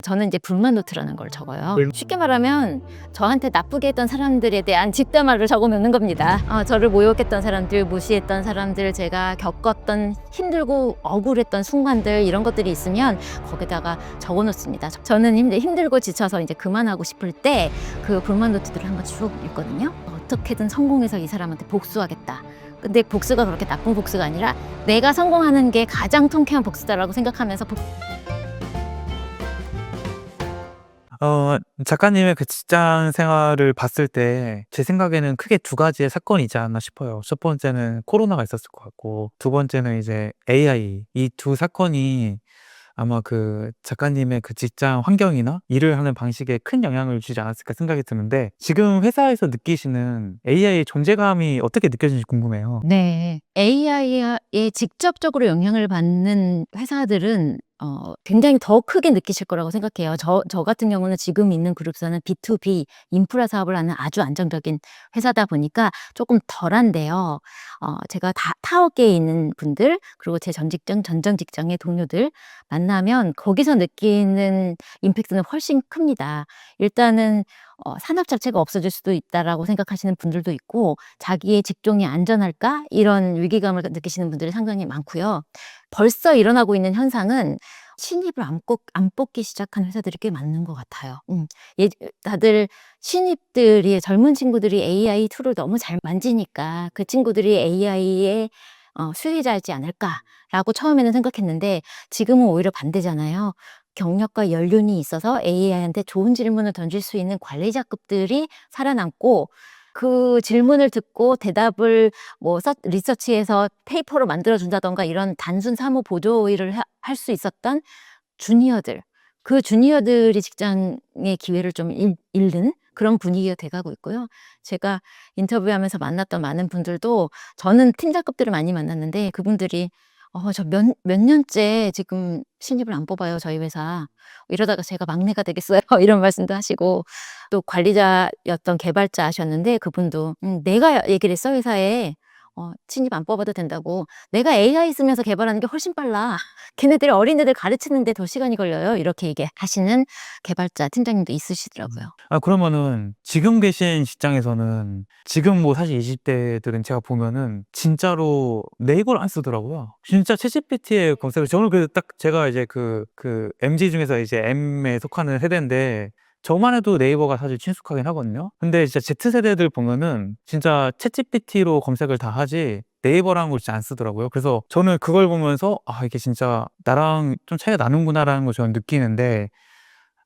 저는 이제 불만 노트라는 걸 적어요. 쉽게 말하면 저한테 나쁘게 했던 사람들에 대한 뒷담화를 적어놓는 겁니다. 저를 모욕했던 사람들, 무시했던 사람들, 제가 겪었던 힘들고 억울했던 순간들, 이런 것들이 있으면 거기다가 적어놓습니다. 저는 힘들고 지쳐서 이제 그만하고 싶을 때 그 불만 노트들을 한번 쭉 읽거든요. 어떻게든 성공해서 이 사람한테 복수하겠다. 근데 복수가 그렇게 나쁜 복수가 아니라 내가 성공하는 게 가장 통쾌한 복수다라고 생각하면서 작가님의 그 직장 생활을 봤을 때 제 생각에는 크게 두 가지의 사건이 있지 않나 싶어요. 첫 번째는 코로나가 있었을 것 같고, 두 번째는 이제 AI. 이 두 사건이 아마 그 작가님의 그 직장 환경이나 일을 하는 방식에 큰 영향을 주지 않았을까 생각이 드는데, 지금 회사에서 느끼시는 AI의 존재감이 어떻게 느껴지는지 궁금해요. 네. AI에 직접적으로 영향을 받는 회사들은 굉장히 더 크게 느끼실 거라고 생각해요. 저 같은 경우는 지금 있는 그룹사는 B2B 인프라 사업을 하는 아주 안정적인 회사다 보니까 조금 덜한데요. 제가 타업계에 있는 분들, 그리고 제 전 직장의 동료들 만나면 거기서 느끼는 임팩트는 훨씬 큽니다. 일단은 산업 자체가 없어질 수도 있다라고 생각하시는 분들도 있고, 자기의 직종이 안전할까? 이런 위기감을 느끼시는 분들이 상당히 많고요. 벌써 일어나고 있는 현상은 신입을 안 뽑기 시작한 회사들이 꽤 많은 것 같아요. 다들 신입들이, 젊은 친구들이 AI 툴을 너무 잘 만지니까 그 친구들이 AI의 수혜자이지 않을까라고 처음에는 생각했는데, 지금은 오히려 반대잖아요. 경력과 연륜이 있어서 AI한테 좋은 질문을 던질 수 있는 관리자급들이 살아남고, 그 질문을 듣고 대답을 리서치해서 페이퍼로 만들어준다던가 이런 단순 사무 보조 일을 할 수 있었던 주니어들, 그 주니어들이 직장의 기회를 좀 잃는 그런 분위기가 돼가고 있고요. 제가 인터뷰하면서 만났던 많은 분들도, 저는 팀장급들을 많이 만났는데 그분들이 저 몇 년째 지금 신입을 안 뽑아요, 저희 회사. 이러다가 제가 막내가 되겠어요. 이런 말씀도 하시고, 또 관리자였던 개발자셨는데 그분도 내가 얘기를 했어, 회사에. 신입 안 뽑아도 된다고. 내가 AI 쓰면서 개발하는 게 훨씬 빨라. 걔네들이 어린애들 가르치는데 더 시간이 걸려요. 이렇게 얘기하시는 개발자 팀장님도 있으시더라고요. 그러면은 지금 계신 직장에서는, 지금 뭐 사실 20대들은 제가 보면은 진짜로 네이버를 안 쓰더라고요. 진짜 챗GPT에 검색을, 저는 그 딱 제가 이제 그 MZ 중에서 이제 M에 속하는 세대인데, 저만 해도 네이버가 사실 친숙하긴 하거든요. 근데 진짜 Z세대들 보면은 진짜 챗GPT로 검색을 다 하지 네이버라는 걸 진짜 안 쓰더라고요. 그래서 저는 그걸 보면서 이게 진짜 나랑 좀 차이가 나는구나라는 걸 저는 느끼는데,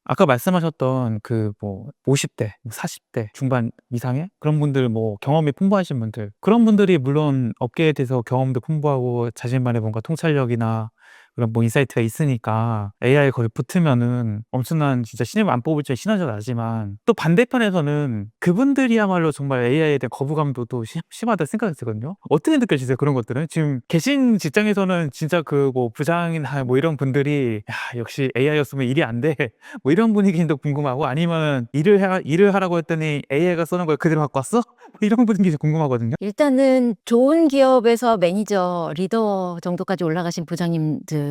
아까 말씀하셨던 그 뭐 50대, 40대 중반 이상의 그런 분들, 뭐 경험이 풍부하신 분들, 그런 분들이 물론 업계에 대해서 경험도 풍부하고 자신만의 뭔가 통찰력이나 그런 뭐 인사이트가 있으니까 AI 거기 붙으면은 엄청난, 진짜 신입을 안 뽑을 줄 신화가 나지만, 또 반대편에서는 그분들이야말로 정말 AI에 대한 거부감도 또 심하다 생각이 들거든요. 어떻게 느껴지세요, 그런 것들은? 지금 계신 직장에서는 진짜 그 뭐 부장이나 뭐 이런 분들이 야, 역시 AI였으면 일이 안 돼, 뭐 이런 분위기도 궁금하고, 아니면 일을 하라고 했더니 AI가 써는 걸 그대로 갖고 왔어? 뭐 이런 분위기 궁금하거든요. 일단은 좋은 기업에서 매니저, 리더 정도까지 올라가신 부장님들은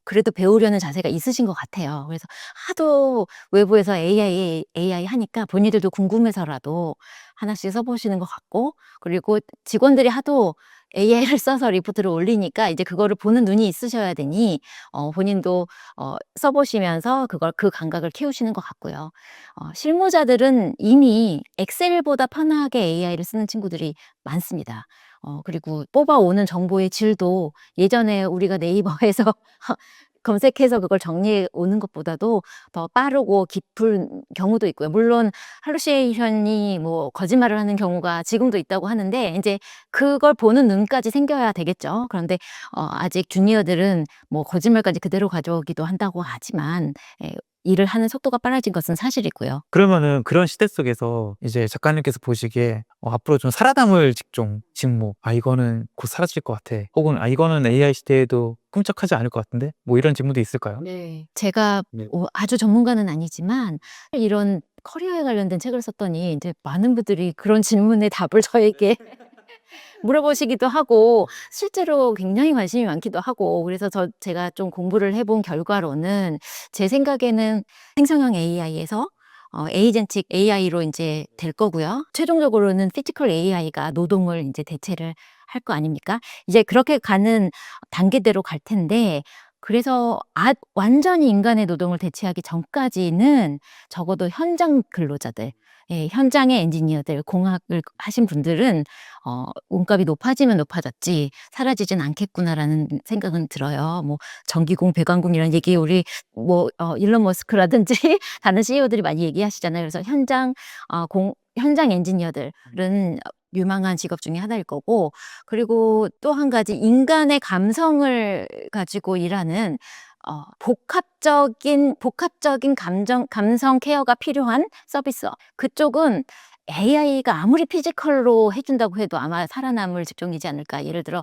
그래도 배우려는 자세가 있으신 것 같아요. 그래서 하도 외부에서 AI 하니까 본인들도 궁금해서라도 하나씩 써보시는 것 같고, 그리고 직원들이 하도 AI를 써서 리포트를 올리니까 이제 그거를 보는 눈이 있으셔야 되니 본인도 써보시면서 그 감각을 키우시는 것 같고요. 실무자들은 이미 엑셀보다 편하게 AI를 쓰는 친구들이 많습니다. 그리고 뽑아오는 정보의 질도 예전에 우리가 네이버에서 검색해서 그걸 정리해 오는 것보다도 더 빠르고 깊은 경우도 있고요. 물론 할루시네이션이 뭐 거짓말을 하는 경우가 지금도 있다고 하는데, 이제 그걸 보는 눈까지 생겨야 되겠죠. 그런데 아직 주니어들은 뭐 거짓말까지 그대로 가져오기도 한다고 하지만, 일을 하는 속도가 빨라진 것은 사실이고요. 그러면은 그런 시대 속에서 이제 작가님께서 보시기에 앞으로 좀 살아남을 직무, 이거는 곧 사라질 것 같아, 혹은 이거는 AI 시대에도 꿈쩍하지 않을 것 같은데, 뭐 이런 직무도 있을까요? 네. 제가 네. 아주 전문가는 아니지만 이런 커리어에 관련된 책을 썼더니 이제 많은 분들이 그런 질문에 답을 저에게 물어보시기도 하고 실제로 굉장히 관심이 많기도 하고 그래서 제가 좀 공부를 해본 결과로는 제 생각에는 생성형 AI에서 에이전틱 AI로 이제 될 거고요. 최종적으로는 피지컬 AI가 노동을 이제 대체를 할 거 아닙니까? 이제 그렇게 가는 단계대로 갈 텐데 그래서 완전히 인간의 노동을 대체하기 전까지는 적어도 현장 근로자들, 예, 현장의 엔지니어들, 공학을 하신 분들은 몸값이 높아지면 높아졌지 사라지진 않겠구나라는 생각은 들어요. 뭐 전기공, 배관공 이런 얘기 우리 뭐 일론 머스크라든지 다른 CEO들이 많이 얘기하시잖아요. 그래서 현장 엔지니어들은 유망한 직업 중에 하나일 거고 그리고 또 한 가지 인간의 감성을 가지고 일하는 복합적인 감성 케어가 필요한 서비스 그쪽은 AI가 아무리 피지컬로 해준다고 해도 아마 살아남을 직종이지 않을까. 예를 들어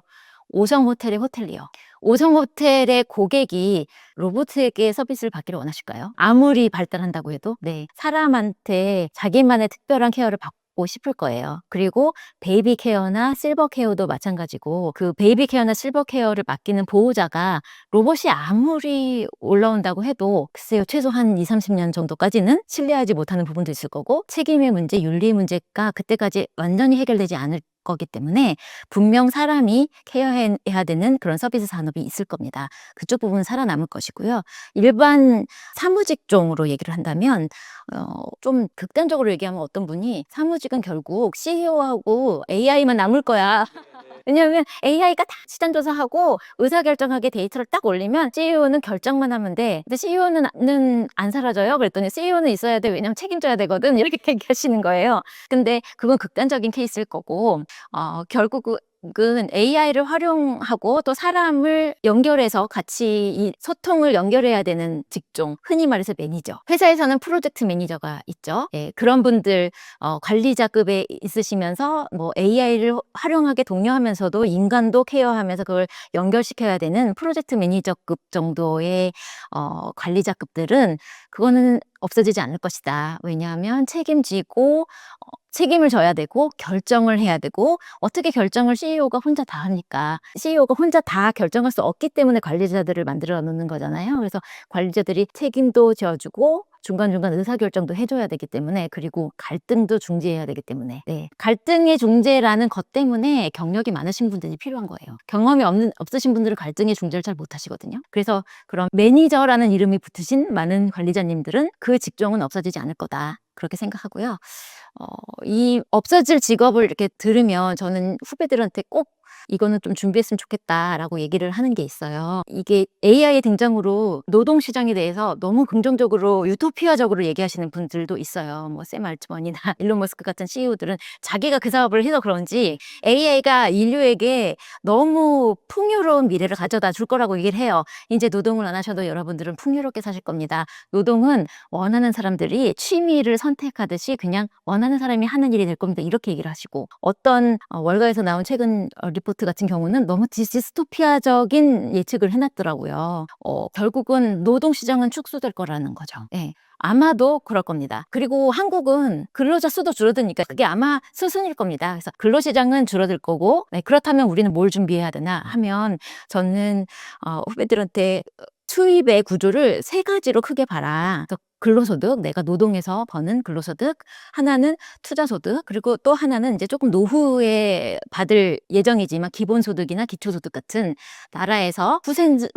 5성 호텔의 호텔리어. 5성 호텔의 고객이 로봇에게 서비스를 받기를 원하실까요? 아무리 발달한다고 해도 네, 사람한테 자기만의 특별한 케어를 받고 싶을 거예요. 그리고 베이비 케어나 실버 케어도 마찬가지고 그 베이비 케어나 실버 케어를 맡기는 보호자가 로봇이 아무리 올라온다고 해도 글쎄요 최소 한 20-30년 정도까지는 신뢰하지 못하는 부분도 있을 거고 책임의 문제, 윤리 문제가 그때까지 완전히 해결되지 않을 거기 때문에 분명 사람이 케어해야 되는 그런 서비스 산업이 있을 겁니다. 그쪽 부분은 살아남을 것이고요. 일반 사무직종으로 얘기를 한다면 좀 극단적으로 얘기하면 어떤 분이 사무직은 결국 CEO하고 AI만 남을 거야. 왜냐하면 AI가 다 시장 조사하고 의사결정하게 데이터를 딱 올리면 CEO는 결정만 하면 돼. 근데 CEO는 안 사라져요? 그랬더니 CEO는 있어야 돼. 왜냐면 책임져야 되거든. 이렇게 얘기하시는 거예요. 근데 그건 극단적인 케이스일 거고 결국은 AI를 활용하고 또 사람을 연결해서 같이 이 소통을 연결해야 되는 직종, 흔히 말해서 매니저. 회사에서는 프로젝트 매니저가 있죠. 예, 그런 분들 관리자급에 있으시면서 뭐 AI를 활용하게 독려하면서도 인간도 케어하면서 그걸 연결시켜야 되는 프로젝트 매니저급 정도의 관리자급들은 그거는 없어지지 않을 것이다. 왜냐하면 책임지고 책임을 져야 되고 결정을 해야 되고 어떻게 결정을 CEO가 혼자 다 하니까 CEO가 혼자 다 결정할 수 없기 때문에 관리자들을 만들어 놓는 거잖아요. 그래서 관리자들이 책임도 져주고 중간중간 의사결정도 해줘야 되기 때문에 그리고 갈등도 중재해야 되기 때문에 네, 갈등의 중재라는 것 때문에 경력이 많으신 분들이 필요한 거예요. 경험이 없으신 분들은 갈등의 중재를 잘 못하시거든요. 그래서 그런 매니저라는 이름이 붙으신 많은 관리자님들은 그 직종은 없어지지 않을 거다. 그렇게 생각하고요. 이 없어질 직업을 이렇게 들으면 저는 후배들한테 꼭 이거는 좀 준비했으면 좋겠다라고 얘기를 하는 게 있어요. 이게 AI의 등장으로 노동시장에 대해서 너무 긍정적으로 유토피아적으로 얘기하시는 분들도 있어요. 뭐 샘 알트먼이나 일론 머스크 같은 CEO들은 자기가 그 사업을 해서 그런지 AI가 인류에게 너무 풍요로운 미래를 가져다 줄 거라고 얘기를 해요. 이제 노동을 안 하셔도 여러분들은 풍요롭게 사실 겁니다. 노동은 원하는 사람들이 취미를 선택하듯이 그냥 원하는 사람이 하는 일이 될 겁니다. 이렇게 얘기를 하시고 어떤 월가에서 나온 최근 리포트 같은 경우는 너무 디스토피아적인 예측을 해놨더라고요. 결국은 노동시장은 축소될 거라는 거죠. 네. 아마도 그럴 겁니다. 그리고 한국은 근로자 수도 줄어드니까 그게 아마 수순일 겁니다. 그래서 근로시장은 줄어들 거고 네, 그렇다면 우리는 뭘 준비해야 되나 하면 저는 후배들한테 수입의 구조를 3가지로 크게 봐라. 근로소득, 내가 노동해서 버는 근로소득, 하나는 투자소득, 그리고 또 하나는 이제 조금 노후에 받을 예정이지만 기본소득이나 기초소득 같은 나라에서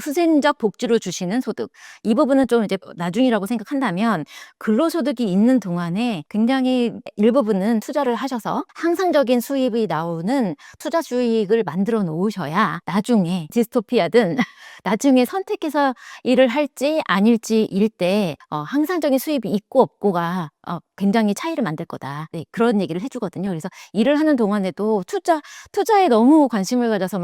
후생적 복지로 주시는 소득. 이 부분은 좀 이제 나중이라고 생각한다면 근로소득이 있는 동안에 굉장히 일부분은 투자를 하셔서 항상적인 수입이 나오는 투자 수익을 만들어 놓으셔야 나중에 디스토피아든 나중에 선택해서 일을 할지 아닐지일 때 항상적인 수입이 있고 없고가 굉장히 차이를 만들 거다. 네, 그런 얘기를 해주거든요. 그래서 일을 하는 동안에도 투자에 너무 관심을 가져서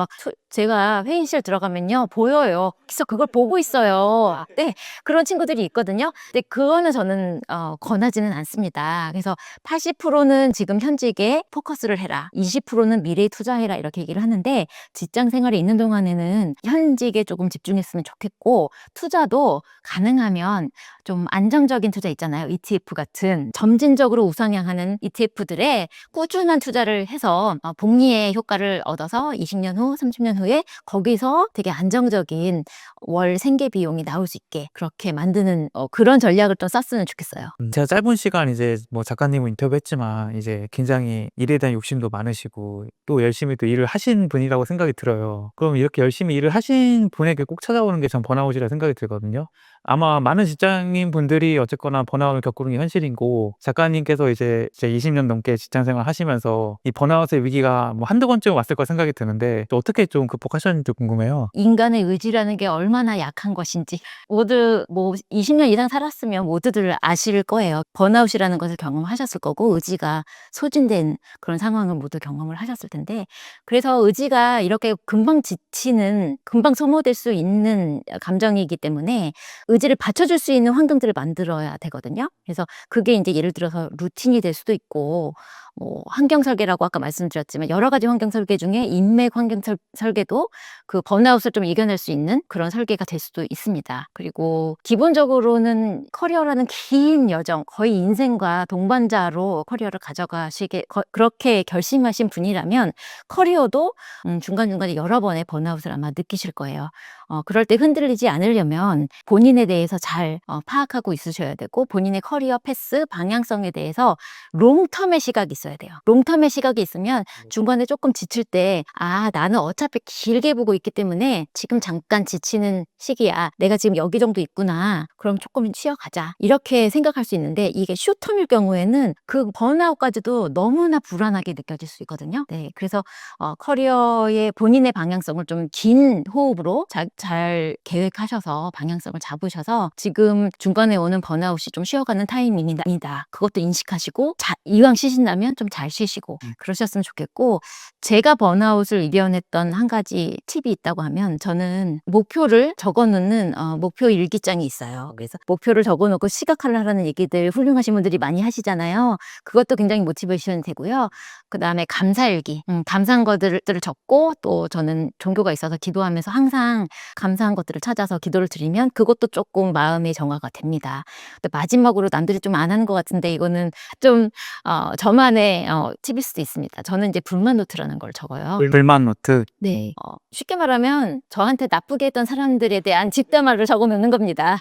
제가 회의실 들어가면요 보여요. 그래서 그걸 보고 있어요. 네, 그런 친구들이 있거든요. 근데 그거는 저는 권하지는 않습니다. 그래서 80%는 지금 현직에 포커스를 해라. 20%는 미래에 투자해라. 이렇게 얘기를 하는데 직장 생활에 있는 동안에는 현직에 조금 집중했으면 좋겠고 투자도 가능하면 좀 안정적인 투자 있잖아요. ETF 같은 점진적으로 우상향하는 ETF들에 꾸준한 투자를 해서 복리의 효과를 얻어서 20년 후, 30년 후에 거기서 되게 안정적인 월 생계 비용이 나올 수 있게 그렇게 만드는 그런 전략을 좀 썼으면 좋겠어요. 제가 짧은 시간 이제 뭐 작가님을 인터뷰했지만 이제 굉장히 일에 대한 욕심도 많으시고 또 열심히 또 일을 하신 분이라고 생각이 들어요. 그럼 이렇게 열심히 일을 하신 분에게 꼭 찾아오는 게 전 번아웃이라 생각이 들거든요. 아마 많은 직장인 분들이 어쨌거나 번아웃을 겪는 게 현실이고 작가님께서 이제 20년 넘게 직장 생활 하시면서 이 번아웃의 위기가 뭐 한두 번쯤 왔을 거 생각이 드는데 또 어떻게 좀 극복하셨는지 궁금해요. 인간의 의지라는 게 얼마나 약한 것인지 모두 뭐 20년 이상 살았으면 모두들 아실 거예요. 번아웃이라는 것을 경험하셨을 거고 의지가 소진된 그런 상황을 모두 경험을 하셨을 텐데 그래서 의지가 이렇게 금방 지치는 금방 소모될 수 있는 감정이기 때문에 의지를 받쳐줄 수 있는 환경들을 만들어야 되거든요. 그래서 그게 이제 예를 들어서 루틴이 될 수도 있고 뭐 환경 설계라고 아까 말씀드렸지만 여러 가지 환경 설계 중에 인맥 환경 설계도 그 번아웃을 좀 이겨낼 수 있는 그런 설계가 될 수도 있습니다. 그리고 기본적으로는 커리어라는 긴 여정, 거의 인생과 동반자로 커리어를 가져가시게 그렇게 결심하신 분이라면 커리어도 중간중간에 여러 번의 번아웃을 아마 느끼실 거예요. 그럴 때 흔들리지 않으려면 본인에 대해서 잘 파악하고 있으셔야 되고 본인의 커리어 패스, 방향성에 대해서 롱텀의 시각이 있어야 돼요. 롱텀의 시각이 있으면 중간에 조금 지칠 때 나는 어차피 길게 보고 있기 때문에 지금 잠깐 지치는 시기야. 내가 지금 여기 정도 있구나. 그럼 조금 쉬어가자. 이렇게 생각할 수 있는데 이게 숏텀일 경우에는 그 번아웃까지도 너무나 불안하게 느껴질 수 있거든요. 네, 그래서 커리어의 본인의 방향성을 좀 긴 호흡으로 잘 계획하셔서 방향성을 잡으셔서 지금 중간에 오는 번아웃이 좀 쉬어가는 타이밍이다. 그것도 인식하시고 이왕 쉬신다면 좀 잘 쉬시고 그러셨으면 좋겠고 제가 번아웃을 이겨냈던 한 가지 팁이 있다고 하면 저는 목표를 적어놓는 목표 일기장이 있어요. 그래서 목표를 적어놓고 시각화를 하라는 얘기들 훌륭하신 분들이 많이 하시잖아요. 그것도 굉장히 모티베이션이 되고요. 그 다음에 감사일기, 감사한 것들을 적고 또 저는 종교가 있어서 기도하면서 항상 감사한 것들을 찾아서 기도를 드리면 그것도 조금 마음의 정화가 됩니다. 근데 마지막으로 남들이 좀 안 하는 것 같은데 이거는 좀 저만의 팁일 수도 있습니다. 저는 이제 불만 노트라는 걸 적어요. 불만 노트. 네. 쉽게 말하면 저한테 나쁘게 했던 사람들에 대한 뒷담화를 적어 놓는 겁니다.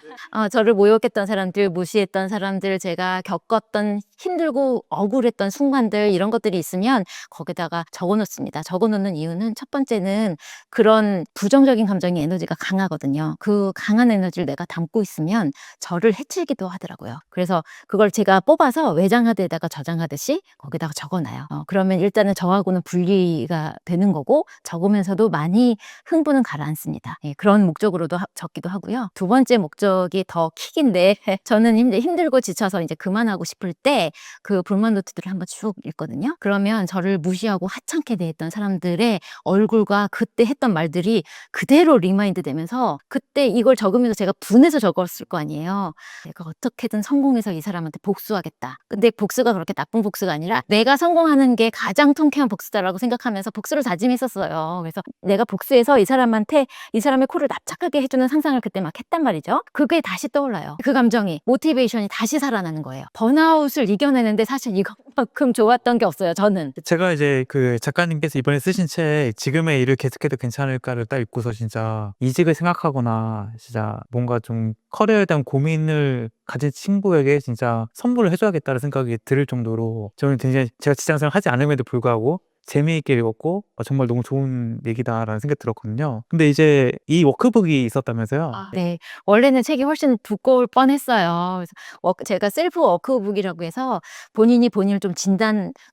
저를 모욕했던 사람들, 무시했던 사람들, 제가 겪었던 힘들고 억울했던 순간들 이런 것들이 있으면 거기다가 적어 놓습니다. 적어 놓는 이유는 첫 번째는 그런 부정적인 감정의 에너지가 강하거든요. 그 강한 에너지를 내가 담고 있으면 저를 해치기도 하더라고요. 그래서 그걸 제가 뽑아서 외장하드에다가 저장하듯이 거기다가 적어놔요. 그러면 일단은 저하고는 분리가 되는 거고 적으면서도 많이 흥분은 가라앉습니다. 예, 그런 목적으로도 적기도 하고요. 두 번째 목적이 더 킥인데 저는 힘들고 지쳐서 이제 그만하고 싶을 때 그 불만 노트들을 한번 쭉 읽거든요. 그러면 저를 무시하고 하찮게 대했던 사람들의 얼굴과 그때 했던 말들이 그대로 리마인드 되면서 그때 이걸 적으면서 제가 분해서 적었을 거 아니에요. 내가 어떻게든 성공해서 이 사람한테 복수하겠다. 근데 복수가 그렇게 나쁜 복수가 아니라 내가 성공하는 게 가장 통쾌한 복수다라고 생각하면서 복수를 다짐했었어요. 그래서 내가 복수해서 이 사람한테 이 사람의 코를 납작하게 해주는 상상을 그때 막 했단 말이죠. 그게 다시 떠올라요. 그 감정이 모티베이션이 다시 살아나는 거예요. 번아웃을 이겨내는데 사실 이것만큼 좋았던 게 없어요. 저는. 제가 이제 그 작가님께서 이번에 쓰신 책 지금의 일을 계속해도 괜찮을까를 딱 읽고서 진짜 이직을 생각하거나 진짜 뭔가 좀 커리어에 대한 고민을 가진 친구에게 진짜 선물을 해줘야겠다는 생각이 들 정도로 저는 굉장히 제가 직장생활 하지 않음에도 불구하고 재미있게 읽었고 정말 너무 좋은 얘기다라는 생각이 들었거든요. 근데 이제 이 워크북이 있었다면서요? 네. 원래는 책이 훨씬 두꺼울 뻔했어요. 그래서 제가 셀프 워크북이라고 해서 본인이 본인을 좀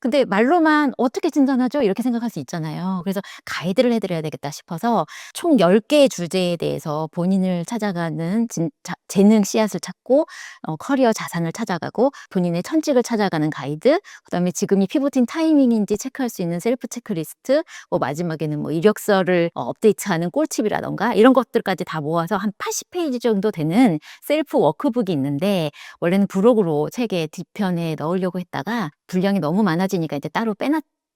근데 말로만 어떻게 진단하죠? 이렇게 생각할 수 있잖아요. 그래서 가이드를 해드려야 되겠다 싶어서 총 10개의 주제에 대해서 본인을 찾아가는 재능 씨앗을 찾고 커리어 자산을 찾아가고 본인의 천직을 찾아가는 가이드, 그다음에 지금이 피보팅 타이밍인지 체크할 수 있는 셀프 체크리스트, 마지막에는 이력서를 업데이트하는 꿀팁이라던가 이런 것들까지 다 모아서 한 80페이지 정도 되는 셀프 워크북이 있는데 원래는 부록으로 책의 뒤편에 넣으려고 했다가 분량이 너무 많아지니까 이제 따로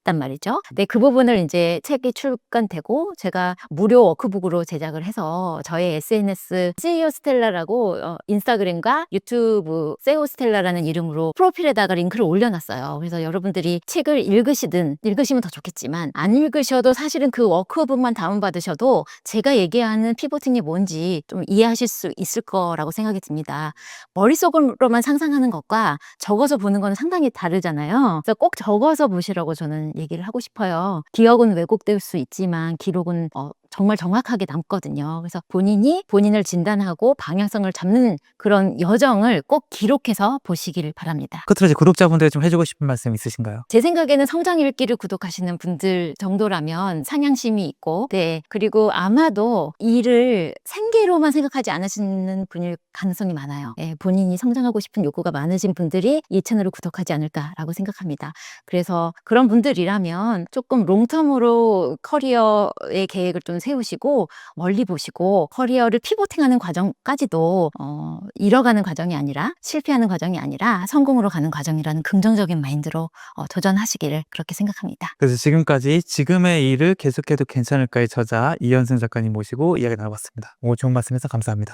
단 말이죠. 네, 그 부분을 이제 책이 출간되고 제가 무료 워크북으로 제작을 해서 저의 SNS CEO 스텔라라고 인스타그램과 유튜브 세오 스텔라라는 이름으로 프로필에다가 링크를 올려놨어요. 그래서 여러분들이 책을 읽으시면 더 좋겠지만 안 읽으셔도 사실은 그 워크북만 다운받으셔도 제가 얘기하는 피보팅이 뭔지 좀 이해하실 수 있을 거라고 생각이 듭니다. 머릿속으로만 상상하는 것과 적어서 보는 건 상당히 다르잖아요. 그래서 꼭 적어서 보시라고 저는 얘기를 하고 싶어요. 기억은 왜곡될 수 있지만 기록은 정말 정확하게 남거든요. 그래서 본인이 본인을 진단하고 방향성을 잡는 그런 여정을 꼭 기록해서 보시기를 바랍니다. 끝으로 이제 구독자분들 좀 해주고 싶은 말씀 있으신가요? 제 생각에는 성장일기를 구독하시는 분들 정도라면 상향심이 있고, 네, 그리고 아마도 일을 생계로만 생각하지 않으시는 분일 가능성이 많아요. 예, 본인이 성장하고 싶은 욕구가 많으신 분들이 이 채널을 구독하지 않을까라고 생각합니다. 그래서 그런 분들이라면 조금 롱텀으로 커리어의 계획을 좀 세우시고 멀리 보시고 커리어를 피보팅하는 과정까지도 잃어가는 과정이 아니라 실패하는 과정이 아니라 성공으로 가는 과정이라는 긍정적인 마인드로 도전하시기를 그렇게 생각합니다. 그래서 지금까지 지금의 일을 계속해도 괜찮을까의 저자 이현승 작가님 모시고 이야기 나눠봤습니다. 오늘 좋은 말씀해서 감사합니다.